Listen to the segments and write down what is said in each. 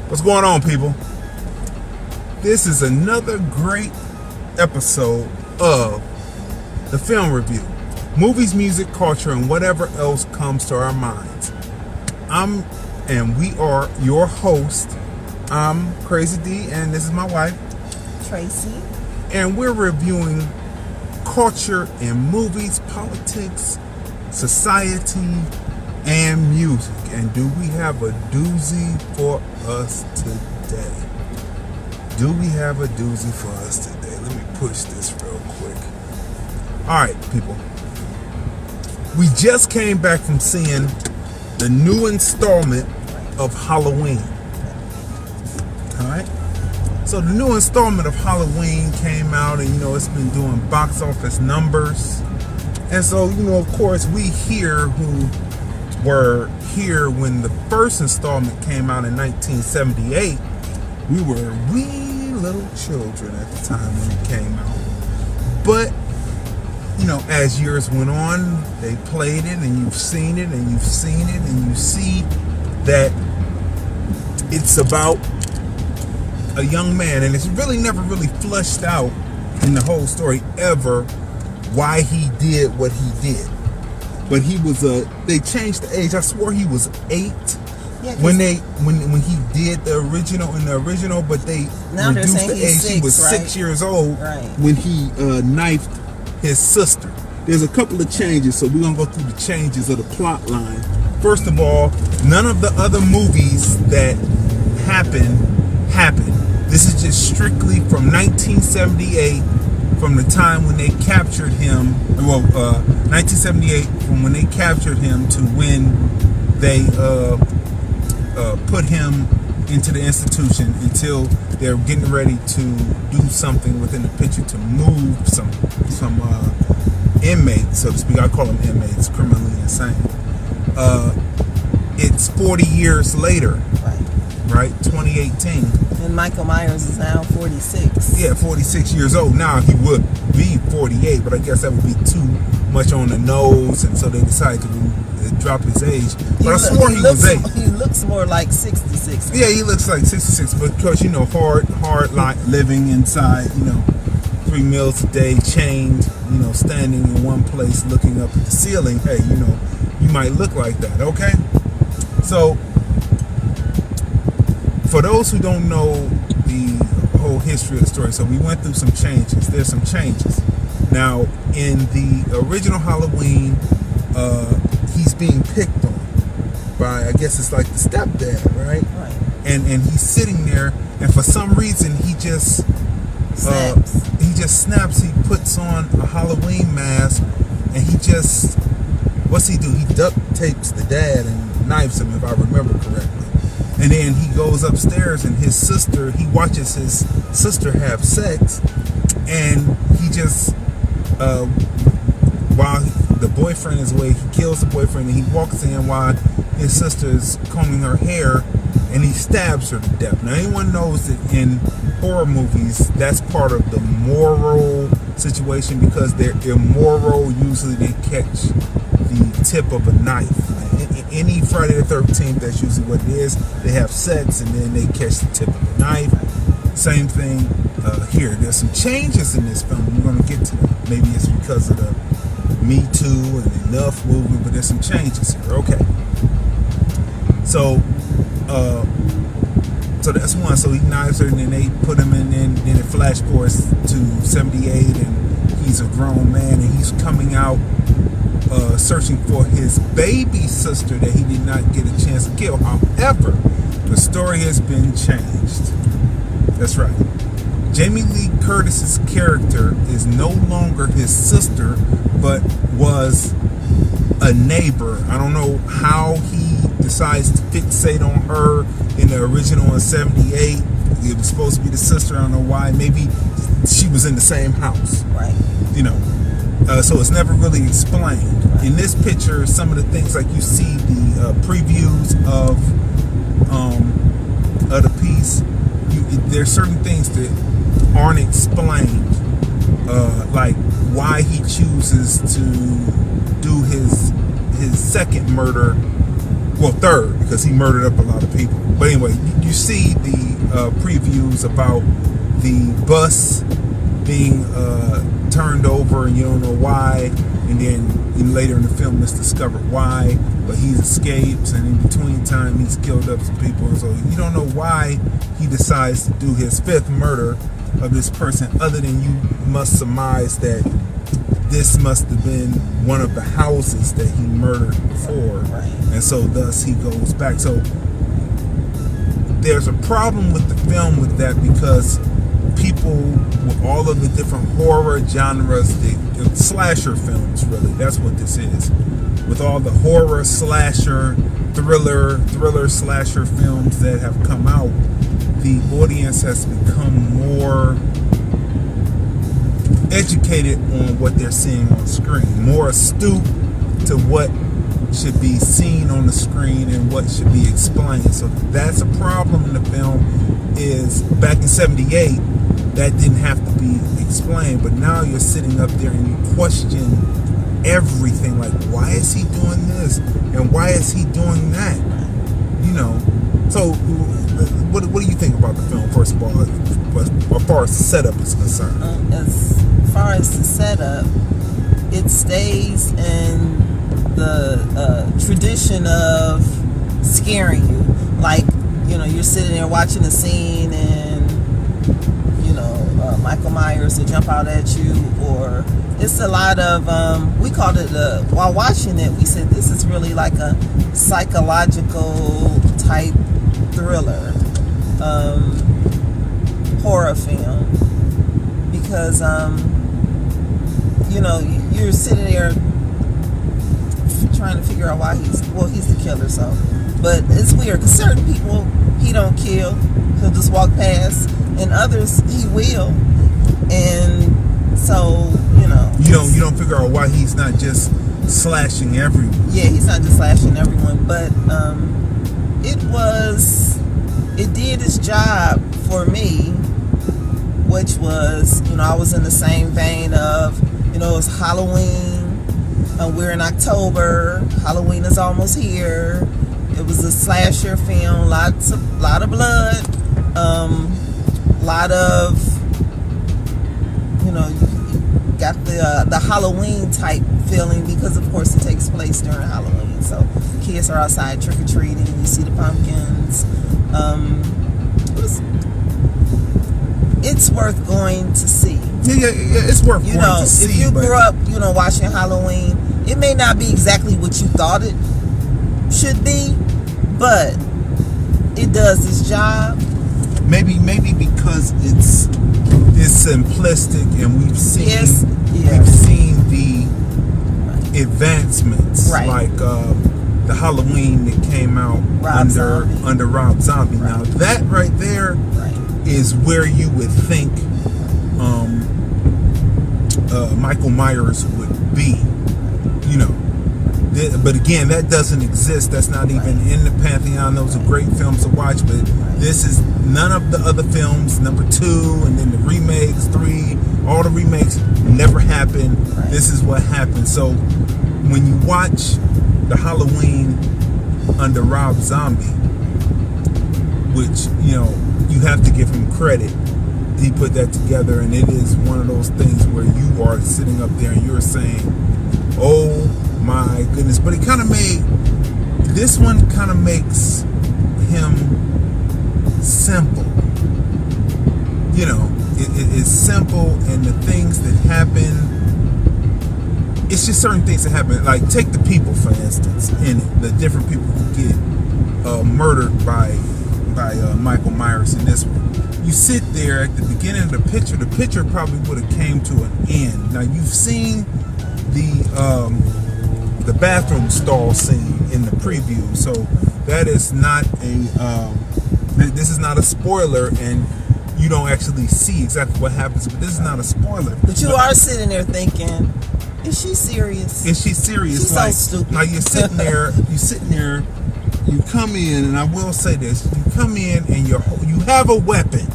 What's going on, people? This is another great episode of the film review. Movies, music, culture, and whatever else comes to our minds. We are your host. I'm Crazy Dee, and this is my wife, Tracey. And we're reviewing culture in movies, politics, society, and music. And do we have a doozy for us today? Do we have a doozy for us today? Let me push this real quick. Alright, people. We just came back from seeing the new installment of Halloween. Alright? So the new installment of Halloween came out, and it's been doing box office numbers. And so, of course, we here who were here when the first installment came out in 1978, we were wee little children at the time when it came out. But, as years went on, they played it, and you've seen it, and you've seen it, and you see that it's about a young man, and it's really never really fleshed out in the whole story ever why he did what he did. But he was they changed the age. I swore he was 8 when he did the original, but they reduced the age. 6, he was right? 6 years old when he knifed his sister. There's a couple of changes, so we're gonna go through the changes of the plot line. First of all, none of the other movies that happened. This is just strictly from 1978. From the time when they captured him, 1978, from when they captured him to when they put him into the institution until they're getting ready to do something within the picture to move some inmates, so to speak. I call them inmates, criminally insane. It's 40 years later, right? 2018. And Michael Myers is now 46. Yeah, 46 years old. Now he would be 48, but I guess that would be too much on the nose, and so they decided to drop his age. But I swore he was 8. He looks more like 66. Yeah, he looks like 66, but because, hard living inside, 3 meals a day, chained, standing in one place looking up at the ceiling. Hey, you might look like that, okay? So, for those who don't know the whole history of the story, so we went through some changes. There's some changes. Now, in the original Halloween, he's being picked on by, I guess it's like the stepdad, right? Right. And he's sitting there, and for some reason, he just snaps. He puts on a Halloween mask, and what's he do? He duct tapes the dad and knives him, if I remember correctly. And then he goes upstairs, and he watches his sister have sex, and he just, while the boyfriend is away, he kills the boyfriend, and he walks in while his sister's combing her hair, and he stabs her to death. Now, anyone knows that in horror movies, that's part of the moral situation, because they're immoral. Usually they catch the tip of a knife. Any Friday the 13th, that's usually what it is. They have sex, and then they catch the tip of the knife. Same thing here. There's some changes in this film. We're going to get to that. Maybe it's because of the Me Too and Enough movement, but there's some changes here. Okay. So that's one. So he knives her, and then they put him in, and then it flash forwards to 78, and he's a grown man, and he's coming out searching for his baby sister that he did not get a chance to kill. However, the story has been changed. That's right. Jamie Lee Curtis's character is no longer his sister, but was a neighbor. I don't know how he decides to fixate on her in the original in 78. It was supposed to be the sister. I don't know why. Maybe she was in the same house. Right. So it's never really explained. In this picture, some of the things, like you see the previews of the piece, there's certain things that aren't explained, like why he chooses to do his second murder Well, third, because he murdered up a lot of people. But anyway, you see the previews about the bus being turned over, and you don't know why. And then later in the film, it's discovered why. But he escapes, and in between time, he's killed up some people. And so you don't know why he decides to do his fifth murder of this person, other than you must surmise that this must have been one of the houses that he murdered before. Right. And so thus he goes back. So there's a problem with the film with that, because people with all of the different horror genres, the slasher films, really, that's what this is. With all the horror, slasher, thriller slasher films that have come out, the audience has become more educated on what they're seeing on screen, more astute to what should be seen on the screen and what should be explained. So that's a problem in the film. Is back in '78, that didn't have to be explained, but now you're sitting up there and you question everything, like, why is he doing this and why is he doing that, you know? So what do you think about the film, first of all, as far as the setup is concerned? As far as the setup, it stays in the tradition of scaring you. Like, you know, you're sitting there watching a scene and, you know, Michael Myers will jump out at you, or it's a lot of, we called it, while watching it, we said this is really like a psychological type thriller, horror film, because, you know, you're sitting there trying to figure out why he's the killer, so, but it's weird, because certain people, he don't kill, he'll just walk past, and others, he will, and so, you don't figure out why he's not just slashing everyone. Yeah, he's not just slashing everyone, but it did its job for me, which was, you know, I was in the same vein of, you know, it's Halloween, we're in October, Halloween is almost here. It was a slasher film, lot of blood, lot of, you know, you got the Halloween type feeling, because of course it takes place during Halloween. So kids are outside trick or treating. You see the pumpkins. It's worth going to see. Yeah, it's worth going to see. If you grew up, you know, watching Halloween, it may not be exactly what you thought it should be, but it does its job. Maybe because it's simplistic, and we've seen the advancements, right, like the Halloween that came out under Rob Zombie. Right. Now that right there is where you would think Michael Myers would be, you know. But again, that doesn't exist. That's not even in the pantheon. Those are great films to watch, but this is none of the other films. Number 2, and then the remakes, 3, all the remakes never happened. This is what happened. So when you watch the Halloween under Rob Zombie, which, you know, you have to give him credit, he put that together, and it is one of those things where you are sitting up there and you're saying, oh my goodness. But it kind of this one kind of makes him simple. You know, it's simple, and the things that happen, it's just certain things that happen. Like, take the people, for instance, and the different people who get murdered by Michael Myers in this one. You sit there at the beginning of the picture probably would have came to an end. Now, you've seen the bathroom stall scene in the preview, so that is not this is not a spoiler, and you don't actually see exactly what happens, but this is not a spoiler. But you are sitting there thinking, is she serious? Is she serious? She's so stupid. Now you're sitting there, you come in, and I will say this, you come in and you have a weapon.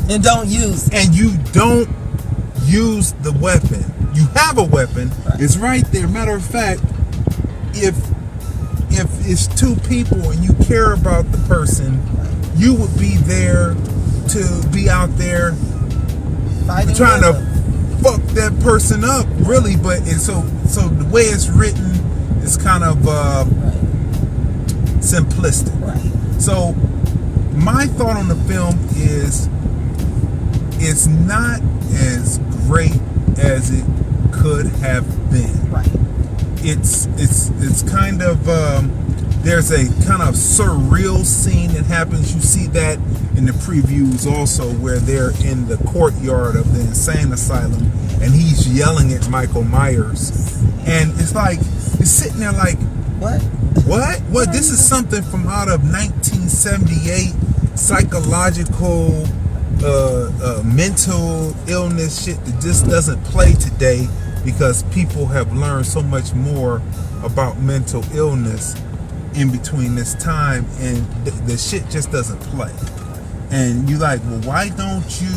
And don't use it. And you don't use the weapon. You have a weapon. Right. It's right there. Matter of fact, if if it's two people and you care about the person, you would be there to be out there Fighting trying to them. fuck that person up, really. But so the way it's written is kind of simplistic. Right. So my thought on the film is it's not as great as it could have been. Right. It's kind of there's a kind of surreal scene that happens. You see that in the previews also, where they're in the courtyard of the insane asylum and he's yelling at Michael Myers, and it's like you're sitting there like, what this is something from out of 1978, psychological mental illness shit that just doesn't play today, because people have learned so much more about mental illness in between this time, and the shit just doesn't play. And you like, well, why don't you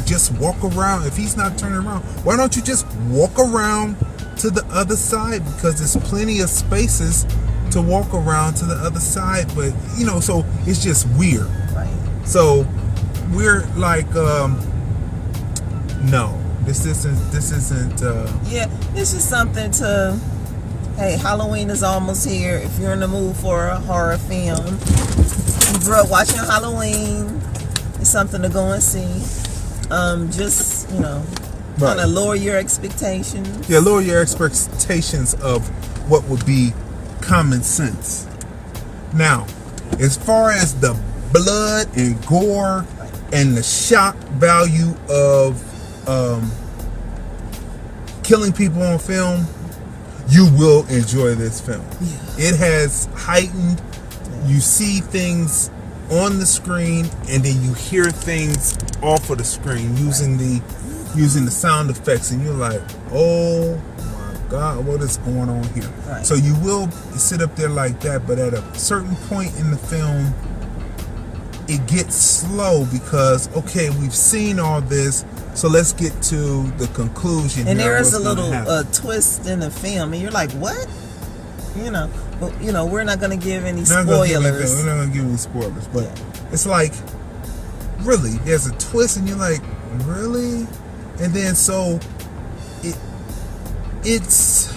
just walk around? If he's not turning around, why don't you just walk around to the other side? Because there's plenty of spaces to walk around to the other side. But so it's just weird. Right. So we're like, no, this isn't. Yeah, this is something to. Hey, Halloween is almost here. If you're in the mood for a horror film, you grew up watching Halloween, it's something to go and see. Just, kind of lower your expectations. Yeah, lower your expectations of what would be common sense. Now, as far as the blood and gore and the shock value of killing people on film, you will enjoy this film. Yeah. It has heightened. You see things on the screen, and then you hear things off of the screen using the sound effects, and you're like, oh my God, what is going on here? Right. So you will sit up there like that, but at a certain point in the film, it gets slow because, okay, we've seen all this, so let's get to the conclusion. And there is a little twist in the film, and you're like, what? But we're not going to give any spoilers. We're not going to give any spoilers, but it's like, really, there's a twist, and you're like, really? And then so it's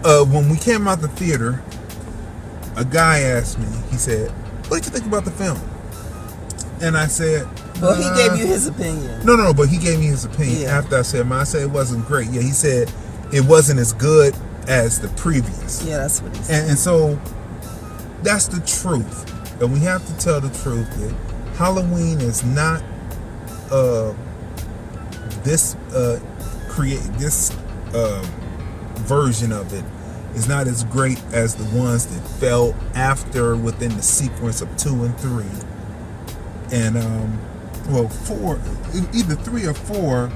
when we came out the theater, a guy asked me, he said, what did you think about the film? And I said, well, he gave you his opinion. No, but he gave me his opinion after I said mine. I said it wasn't great. Yeah, he said it wasn't as good as the previous. Yeah, that's what he said. And so that's the truth. And we have to tell the truth that Halloween is not this version of it is not as great as the ones that fell after within the sequence of 2 and 3. And 4, either 3 or 4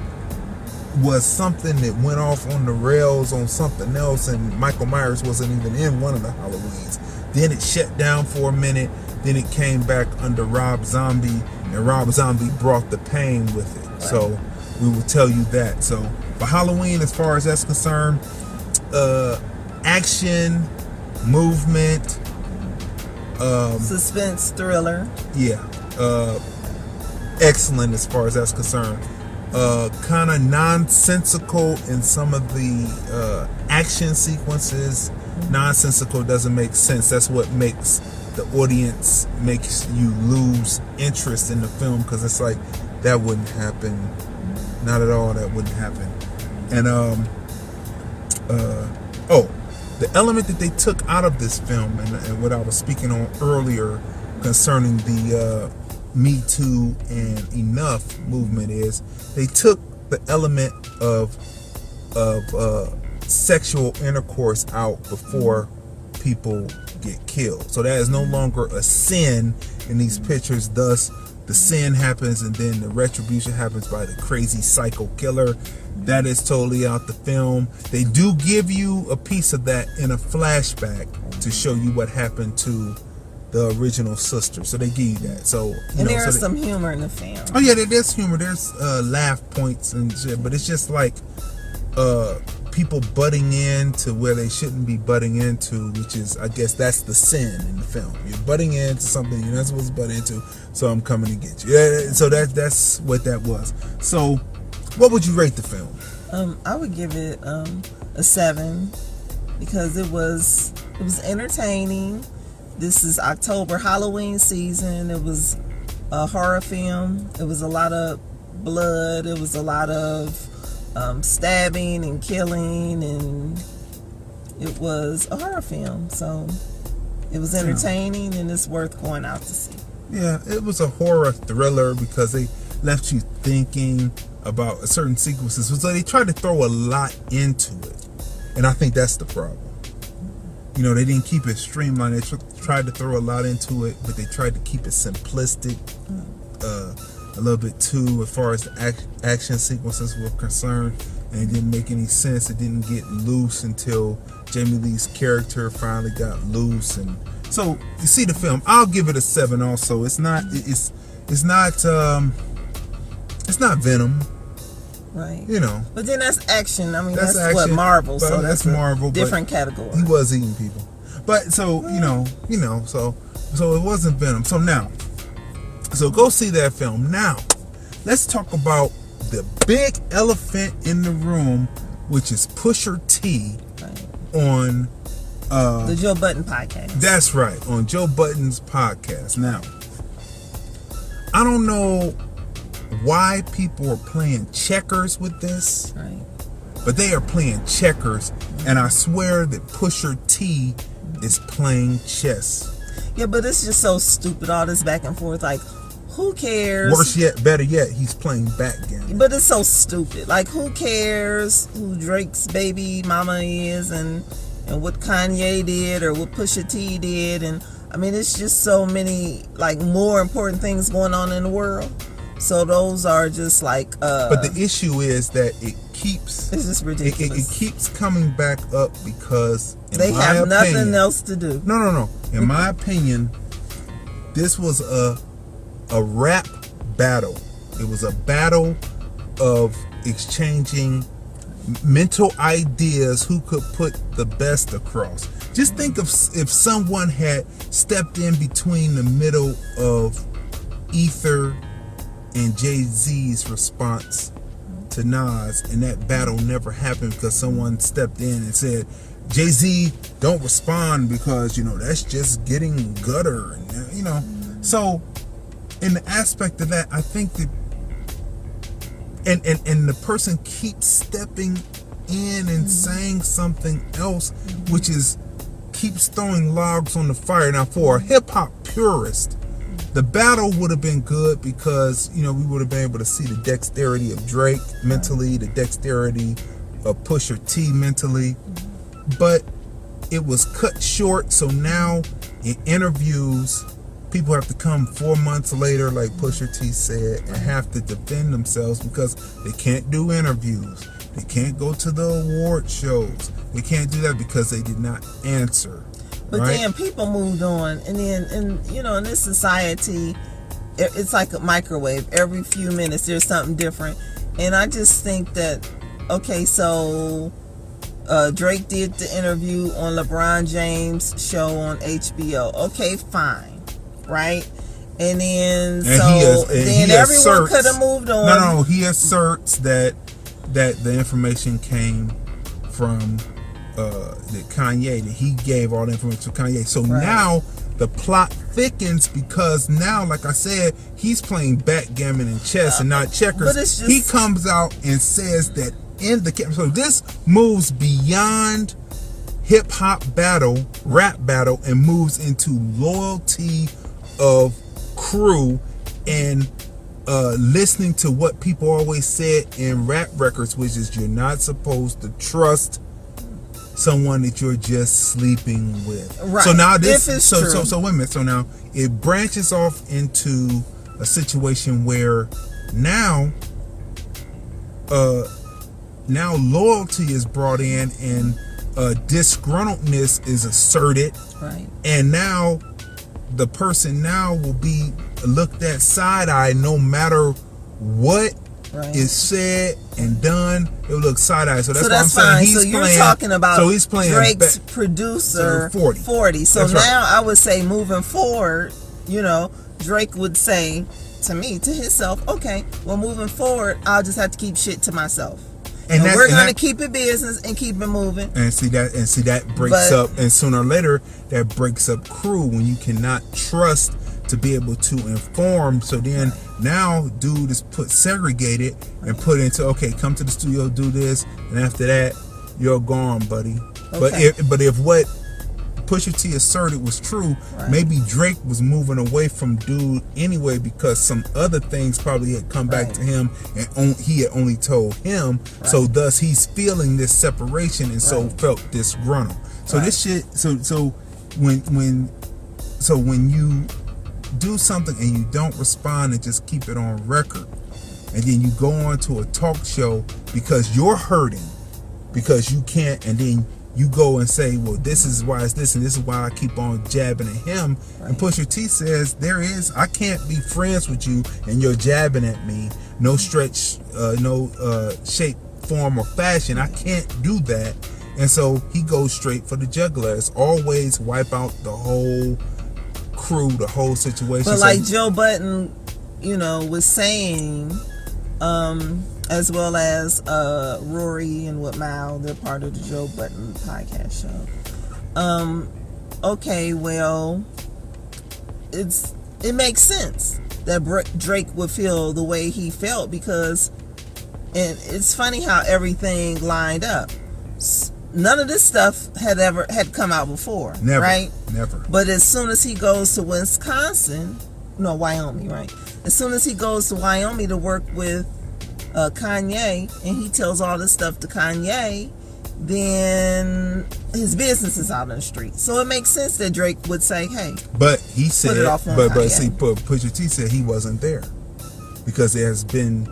was something that went off on the rails on something else, and Michael Myers wasn't even in one of the Halloweens. Then it shut down for a minute, then it came back under Rob Zombie, and Rob Zombie brought the pain with it. Right. So we will tell you that. So for Halloween, as far as that's concerned, action, movement, suspense, thriller. Yeah. Excellent as far as that's concerned. Kind of nonsensical in some of the action sequences. Nonsensical doesn't make sense. That's what makes the audience, makes you lose interest in the film, because it's like, that wouldn't happen. Not at all, that wouldn't happen. And the element that they took out of this film, and what I was speaking on earlier concerning the Me Too and Enough movement, is they took the element of sexual intercourse out before people get killed. So that is no longer a sin in these pictures. Thus, the sin happens, and then the retribution happens by the crazy psycho killer. That is totally out the film. They do give you a piece of that in a flashback to show you what happened to the original sister. So they give you that. So there's some humor in the film. Oh yeah, there's humor. There's laugh points and shit, but it's just like people butting into where they shouldn't be butting into, which is, I guess that's the sin in the film. You're butting into something you're not supposed to butt into, so I'm coming to get you. Yeah, so that's what that was. So what would you rate the film? I would give it a 7 because it was entertaining. This is October, Halloween season. It was a horror film. It was a lot of blood. It was a lot of stabbing and killing, and it was a horror film. So it was entertaining, and it's worth going out to see. Yeah, it was a horror thriller because they left you thinking about certain sequences. So they tried to throw a lot into it, and I think that's the problem. You know, they didn't keep it streamlined. They tried to throw a lot into it, but they tried to keep it simplistic, a little bit too, as far as the action sequences were concerned, and it didn't make any sense. It didn't get loose until Jamie Lee's character finally got loose, and so you see the film. I'll give it a 7. Also, it's not Venom. Right. You know. But then that's action. I mean, that's action, what Marvel. So that's Marvel. Different category. He was eating people. But so, you know, so it wasn't Venom. So go see that film. Now, let's talk about the big elephant in the room, which is Pusha T on the Joe Budden podcast. That's right, on Joe Budden's podcast. Now, I don't know why people are playing checkers with this, right? But they are playing checkers, and I swear that Pusha T is playing chess. Yeah, but it's just so stupid, all this back and forth. Like, who cares? Worse yet, better yet, he's playing backgammon. But it's so stupid. Like, who cares who Drake's baby mama is, and what Kanye did or what Pusha T did? And I mean, it's just so many like more important things going on in the world. So those are just like. But the issue is that it's just ridiculous. It keeps coming back up because they have nothing else to do. No. In my opinion, this was a rap battle. It was a battle of exchanging mental ideas, who could put the best across. Just think of if someone had stepped in between the middle of Ether and Jay-Z's response to Nas, and that battle never happened because someone stepped in and said, Jay-Z, don't respond because, you know, that's just getting gutter, and, you know. So in the aspect of that, I think that and the person keeps stepping in and saying something else, which is keeps throwing logs on the fire. Now, for a hip-hop purist, the battle would have been good because, you know, we would have been able to see the dexterity of Drake mentally, the dexterity of Pusha T mentally, but it was cut short. So now in interviews, people have to come 4 months later, like Pusha T said, and have to defend themselves because they can't do interviews. They can't go to the award shows. They can't do that because they did not answer. But right? then people moved on, and then, you know, in this society, it's like a microwave. Every few minutes, there's something different, and I just think that, okay, so Drake did the interview on LeBron James' show on HBO. Okay, fine, right? And then everyone could have moved on. No, he asserts that the information came from that Kanye, that he gave all the information to Kanye. So now the plot thickens because now, like I said, he's playing backgammon and chess and not checkers. He comes out and says that in the so this moves beyond hip hop battle, rap battle, and moves into loyalty of crew and listening to what people always said in rap records, which is you're not supposed to trust someone that you're just sleeping with. Right. So now this so wait a minute. So now it branches off into a situation where now loyalty is brought in and disgruntledness is asserted. Right. And now the person now will be looked at side eye no matter what is said and done, it would look side-eye. So that's, so that's why I'm fine. saying So you're talking about he's playing Drake's producer 40. So that's now right. I would say moving forward, Drake would say to himself, okay, well, moving forward, I'll just have to keep shit to myself. And we're going to keep it business and keep it moving. And see that breaks up, and sooner or later that breaks up crew when you cannot trust to be able to inform. So then now dude is segregated and put into, okay, come to the studio, do this, and after that you're gone, buddy. Okay. But if what Pusha T asserted was true, maybe Drake was moving away from dude anyway because some other things probably had come back to him and he had only told him. So thus he's feeling this separation and so felt disgruntled. So this shit. So when you do something and you don't respond and just keep it on record, and then you go on to a talk show because you're hurting because you can't, and then you go and say, well, this is why it's this, and this is why I keep on jabbing at him. And Pusha T says, I can't be friends with you and you're jabbing at me. No stretch, no shape, form, or fashion. I can't do that. And so he goes straight for the jugular. It's always wipe out the whole crew, the whole situation. But like Joe Budden, was saying, as well as Rory and Whitmile, they're part of the Joe Budden podcast show. Okay, well, it makes sense that Drake would feel the way he felt because, and it's funny how everything lined up. None of this stuff had come out before, never, right? Never. But as soon as he goes to Wyoming, right? As soon as he goes to Wyoming to work with Kanye, and he tells all this stuff to Kanye, then his business is out on the street. So it makes sense that Drake would say, "Hey," but he said, put it off on but Kanye. see, Pusha T said he wasn't there because there has been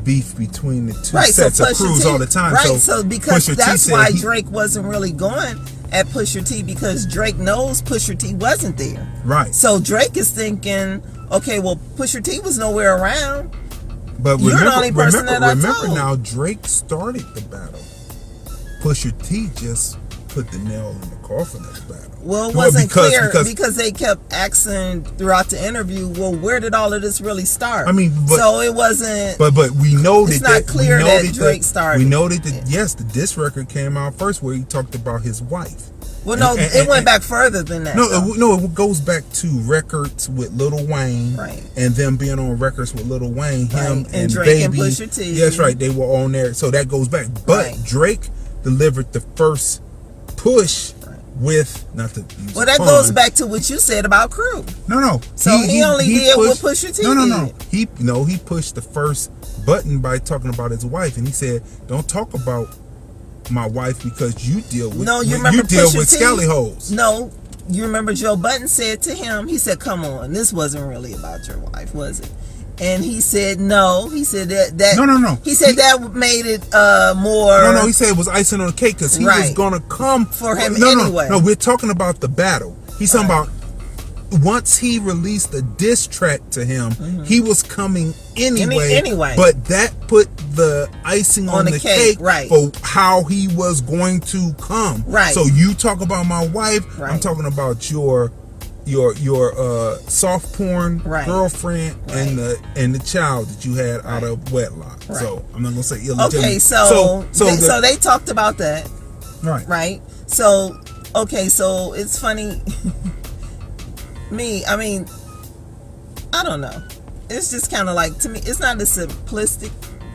beef between the two sets of crews all the time. Right, so because Pusha that's why Drake wasn't really going at Pusha T, because Drake knows Pusha T wasn't there. Right. So Drake is thinking, okay, well, Pusha T was nowhere around. But You're the only person that I remember told. now, Drake started the battle. Pusha T just put the nail in the coffin of the battle. Well, it wasn't clear because they kept asking throughout the interview, well, where did all of this really start? I mean, so it wasn't. But we know it's that not clear that Drake started. We know that yes, the diss record came out first where he talked about his wife. Well, no, it went back further than that. No, it goes back to records with Lil Wayne, right? And them being on records with Lil Wayne, him and Drake Baby, and Pusha T. Yes, right, they were on there, so that goes back. But Drake delivered the first push with well, that goes back to what you said about Crew. No. So he only did what Pusha T did. No. He pushed the first button by talking about his wife, and he said, "Don't talk about my wife because you deal with scally hoes." No, you remember Joe Budden said to him, he said, "Come on, this wasn't really about your wife, was it?" And he said no. He said that no. He said that made it more. No. He said it was icing on the cake because he was gonna come for him anyway. No, we're talking about the battle. He's talking about once he released the diss track to him, he was coming anyway. But that put the icing on the cake for how he was going to come. Right. So you talk about my wife. I'm talking about your soft porn girlfriend and the child that you had out of wedlock. So I'm not gonna say illegitimate. Okay, so they talked about that. Right. So so it's funny. I mean, I don't know. It's just kind of like, to me, it's not as simplistic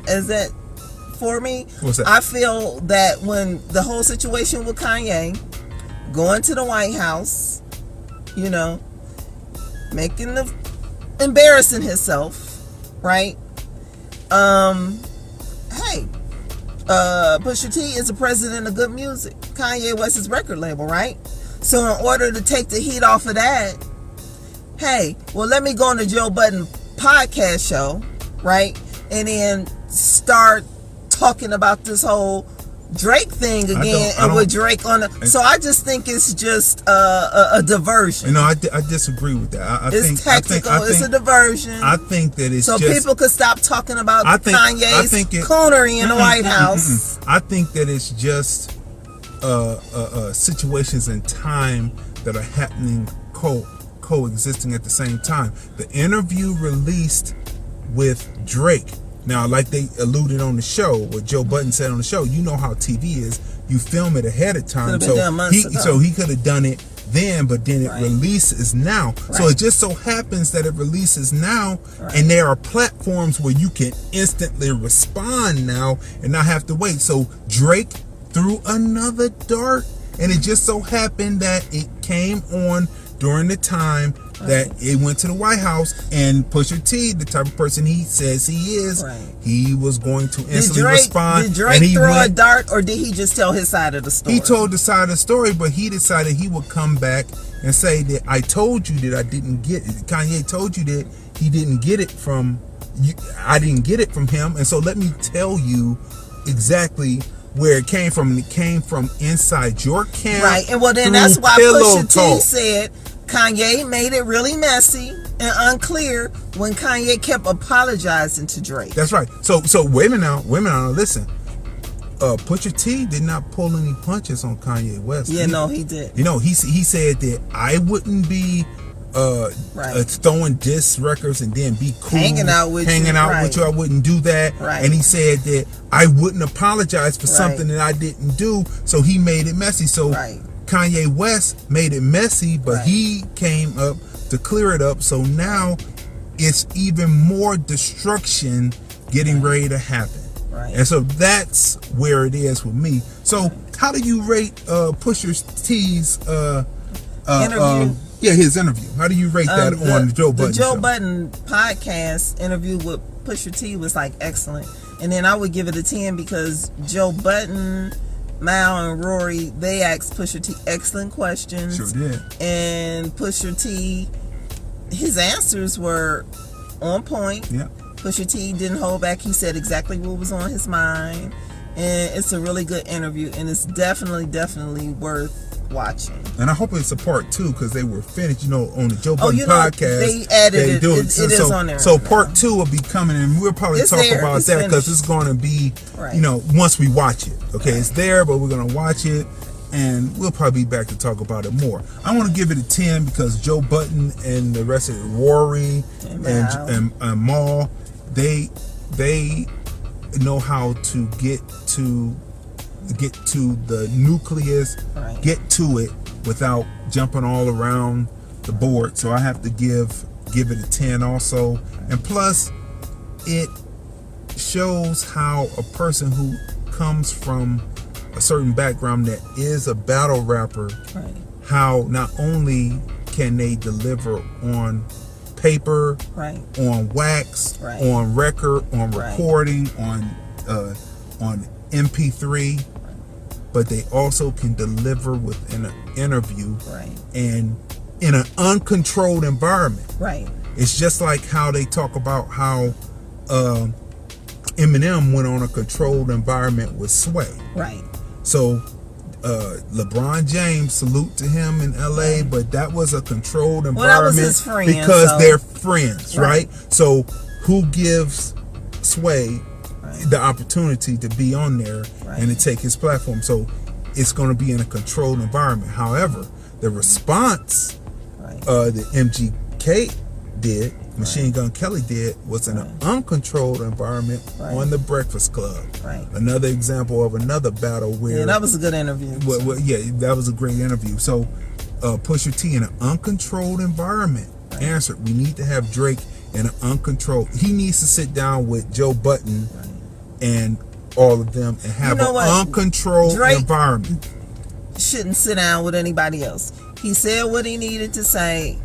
as that for me. What's that? I feel that when the whole situation with Kanye going to the White House, embarrassing himself, right? Hey, Pusha T is the president of good music. Kanye West's record label, right? So in order to take the heat off of that, hey, well, let me go on the Joe Budden podcast show, right? And then start talking about this whole Drake thing again, and with Drake on the. So I just think it's just a diversion. You know, I disagree with that. It's tactical. It's a diversion. I think that it's so just, people could stop talking about Kanye's coonery in the White House. I think that it's just situations in time that are happening coexisting at the same time. The interview released with Drake. Now, like they alluded on the show, what Joe Budden said on the show, you know how TV is. You film it ahead of time. So he could have done it then, but then it releases now. Right. So it just so happens that it releases now, and there are platforms where you can instantly respond now and not have to wait. So Drake threw another dart, and it just so happened that it came on during the time that it went to the White House, and Pusha T, the type of person he says he is, he was going to instantly respond. Did Drake throw a dart, or did he just tell his side of the story? He told the side of the story, but he decided he would come back and say that I told you that I didn't get it. Kanye told you that he didn't get it from you. I didn't get it from him, and so let me tell you exactly where it came from. It came from inside your camp. Right, and well then that's why Pusha T said Kanye made it really messy and unclear when Kanye kept apologizing to Drake. That's right. So women now, listen. Pusha T did not pull any punches on Kanye West. Yeah, no, he did. You know, he said that I wouldn't be throwing diss records and then be cool, hanging out with you. I wouldn't do that. Right. And he said that I wouldn't apologize for something that I didn't do. So he made it messy. So Kanye West made it messy, but he came up to clear it up. So now it's even more destruction getting ready to happen. Right. And so that's where it is with me. So how do you rate Pusha T's interview? His interview. How do you rate that on the Joe Budden show? The Joe Budden podcast interview with Pusha T was like excellent. And then I would give it a 10 because Joe Budden, Mal and Rory, they asked Pusha T excellent questions. Sure did. And Pusha T, his answers were on point. Yeah. Pusha T didn't hold back. He said exactly what was on his mind. And it's a really good interview. And it's definitely worth watching. And I hope it's a part 2 because they were finished, on the Joe Budden podcast. They added it. It is on there. So part 2 will be coming, and we'll probably talk about that because it's going to be, once we watch it. Okay, it's there, but we're going to watch it, and we'll probably be back to talk about it more. I want to give it a 10 because Joe Budden and the rest of it, Rory and Maul, they know how to get to the nucleus, get to it without jumping all around the board. So I have to give it a 10 also. And plus, it shows how a person who comes from a certain background that is a battle rapper, how not only can they deliver on paper, on wax, on record, on recording, on MP3, but they also can deliver within an interview and in an uncontrolled environment. It's just like how they talk about how Eminem went on a controlled environment with Sway. So LeBron James, salute to him in LA, but that was a controlled environment because they're friends, right? So who gives Sway the opportunity to be on there and to take his platform? So it's going to be in a controlled environment. However, the response that MGK did, Machine Gun Kelly did, was in an uncontrolled environment on The Breakfast Club. Another example of another battle where that was a good interview. That was a great interview. So Pusha T in an uncontrolled environment answered. We need to have Drake in an uncontrolled. He needs to sit down with Joe Budden and all of them and have an uncontrolled environment. Shouldn't sit down with anybody else. He said what he needed to say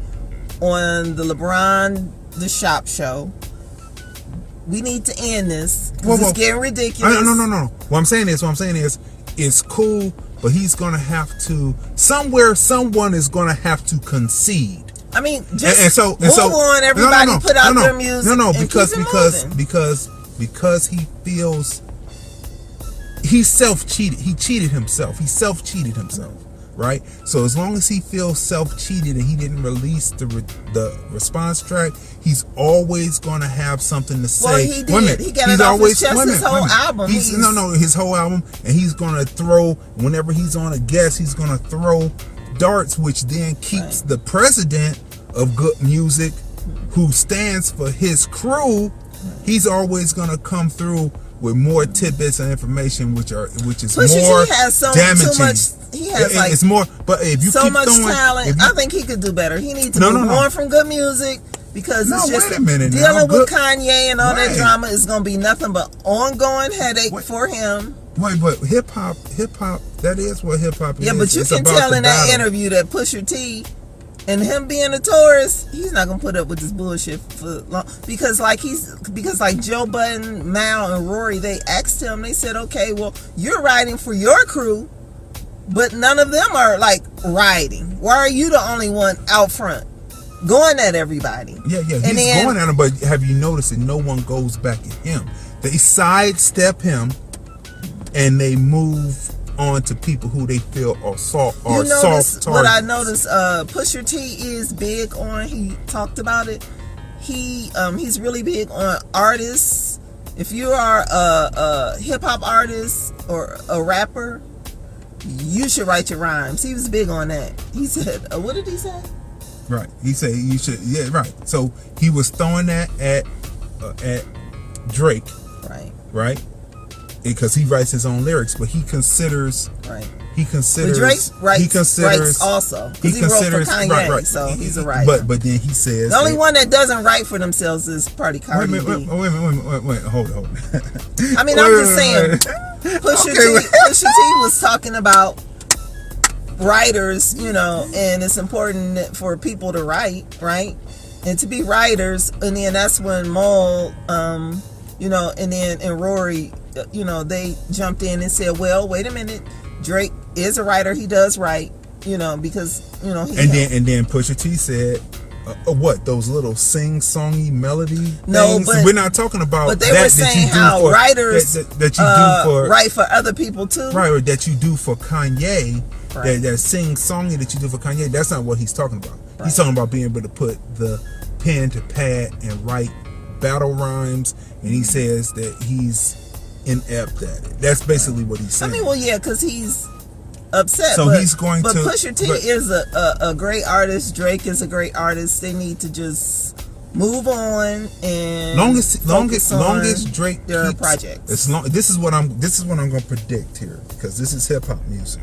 on the LeBron The Shop show. We need to end this because it's getting ridiculous. No. What I'm saying is it's cool, but he's gonna have to someone is gonna have to concede. I mean, just move on. Everybody put out their music. Because he feels he self-cheated. He cheated himself. He self-cheated himself, right? So as long as he feels self-cheated and he didn't release the response track, he's always going to have something to say. Well, he did. He got it off his chest, his whole album. His whole album, and he's going to throw, whenever he's on a guest, he's going to throw darts, which then keeps the president of good music, who stands for his crew, he's always going to come through with more tidbits of information, which is Pusha more T has damaging. too much. He has it's more. But if you so keep much throwing, talent, I think he could do better. He needs to move on from good music, because it's just wait a minute dealing now. with Kanye and all that Right. drama is going to be nothing but ongoing headache for him. Wait, but hip hop, that is what hip hop is. Yeah, but you It's can about tell the in that battle. interview that Pusha T and him being a tourist, he's not gonna put up with this bullshit for long. Because like Joe Budden, Mal, and Rory, they asked him. They said, "Okay, well, you're riding for your crew, but none of them are like riding. Why are you the only one out front, going at everybody?" Yeah, he's going at him. But have you noticed that no one goes back at him? They sidestep him, and they move on to people who they feel are soft targets. What I noticed, Pusha T is big on. He talked about it. He's really big on artists. If you are a hip hop artist or a rapper, you should write your rhymes. He was big on that. He said, what did he say? Right. He said you should. Yeah. Right. So he was throwing that at Drake. Right. Right. Because he writes his own lyrics, but he considers. Right. He considers. But Drake writes also. He considers. He wrote for Kanye, right. So he's a writer. But then he says the only one that doesn't write for themselves is probably Cardi B. Wait, hold on. I mean, I'm just saying. Pusha T was talking about writers, and it's important for people to write, right? And to be writers, and then that's when Maul, and Rory, they jumped in and said, well, wait a minute, Drake is a writer, he does write, because, and then Pusha T said, what, those little sing-songy melody things? No, but we're not talking about. But they were saying how writers that you do for write for other people too, right? Or that you do for Kanye, right. that sing-songy that you do for Kanye. That's not what he's talking about. Right. He's talking about being able to put the pen to pad and write battle rhymes, and he says that he's inept at it. That's basically what he's saying. I mean, well, yeah, because he's upset. So he's going but to. But Pusha T is a great artist. Drake is a great artist. They need to just move on and long as Drake their keeps, projects. This is what I'm going to predict here, because this is hip hop music,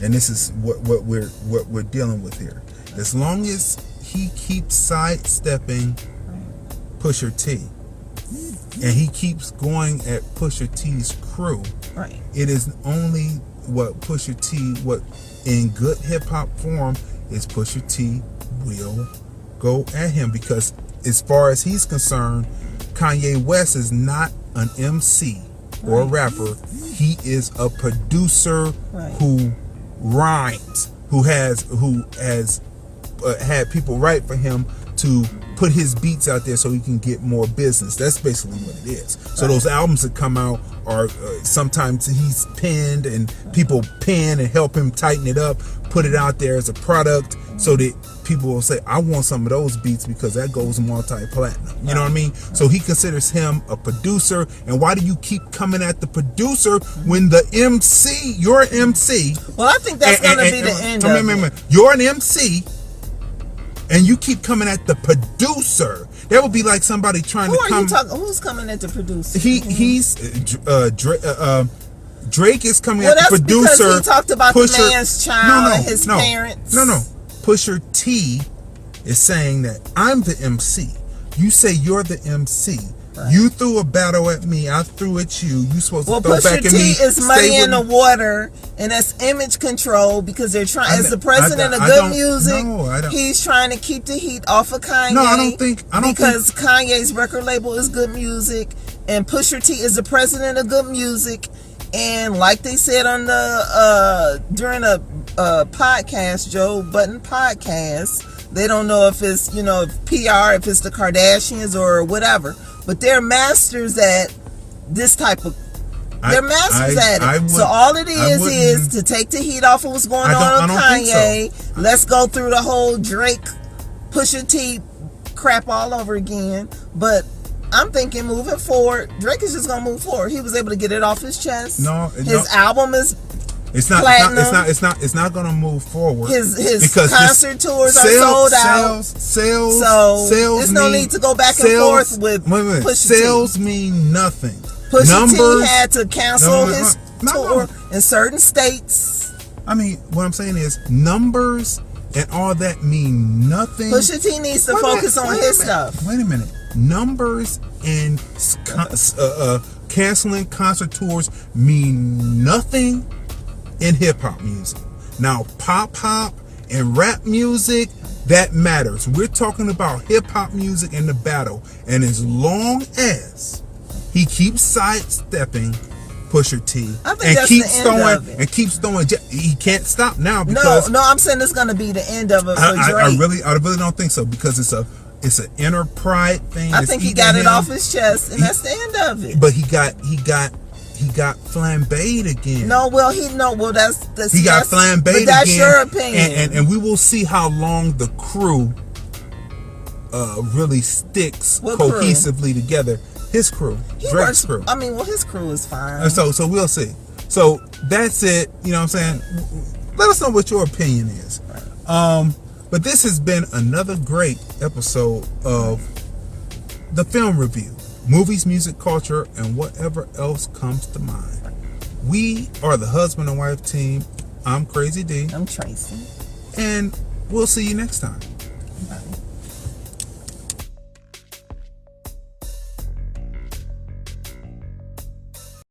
and this is what we're dealing with here. As long as he keeps sidestepping Pusha T, and he keeps going at Pusha T's crew, right? It is only what Pusha T, what in good hip hop form is Pusha T will go at him, because as far as he's concerned, Kanye West is not an MC or a rapper. He is a producer who rhymes, who has had people write for him to put his beats out there so he can get more business. That's basically what it is. So those albums that come out are sometimes he's penned, and people pen and help him tighten it up, put it out there as a product, so that people will say, I want some of those beats because that goes multi-platinum. You know what I mean? So he considers him a producer. And why do you keep coming at the producer when the MC, you're an MC? Well, I think that's going to be the end of it. You're an MC, and you keep coming at the producer. That would be like somebody trying to come. Who's coming at the producer? Drake is coming at the producer. Because he talked about the man's child and his parents. No. Pusha T is saying that I'm the MC. You say you're the MC. Right. You threw a battle at me. I threw at you. You supposed to throw back at me. Pusha T is money in the water, and that's image control, because they're trying. As the president of good music, he's trying to keep the heat off of Kanye. No, I don't think. Because Kanye's record label is good music, and Pusha T is the president of good music. And like they said on the during a podcast, Joe Budden podcast, they don't know if it's PR, if it's the Kardashians or whatever, but they're masters at this type of They're masters at it. So all it is to take the heat off of what's going on with Kanye. So. Let's go through the whole Drake, Pusha T crap all over again. But I'm thinking moving forward, Drake is just gonna move forward. He was able to get it off his chest. His album is. It's not going to move forward. His concert tours are sold out. Sales. There's no need to go back and forth with Pusha T. Sales mean nothing. Pusha T had to cancel his tour in certain states. I mean, what I'm saying is numbers and all that mean nothing. Pusha T needs to focus on his stuff. Wait a minute. Numbers and canceling concert tours mean nothing in hip-hop music. Now pop and rap music, that matters. We're talking about hip-hop music and the battle, and as long as he keeps sidestepping Pusha T and keeps throwing he can't stop now because no I'm saying it's going to be the end of it for Drake. I really don't think so, because it's an inner pride thing. I think he got it off his chest, and that's the end of it. But he got flambéed again. That's he got flambéed again. That's your opinion, and we will see how long the crew really sticks cohesively together. His crew, Drake's crew. I mean, his crew is fine. So we'll see. So that's it. You know what I'm saying? Let us know what your opinion is. But this has been another great episode of the Film Review. Movies, music, culture, and whatever else comes to mind. We are the husband and wife team. I'm Crazy Dee. I'm Tracey. And we'll see you next time.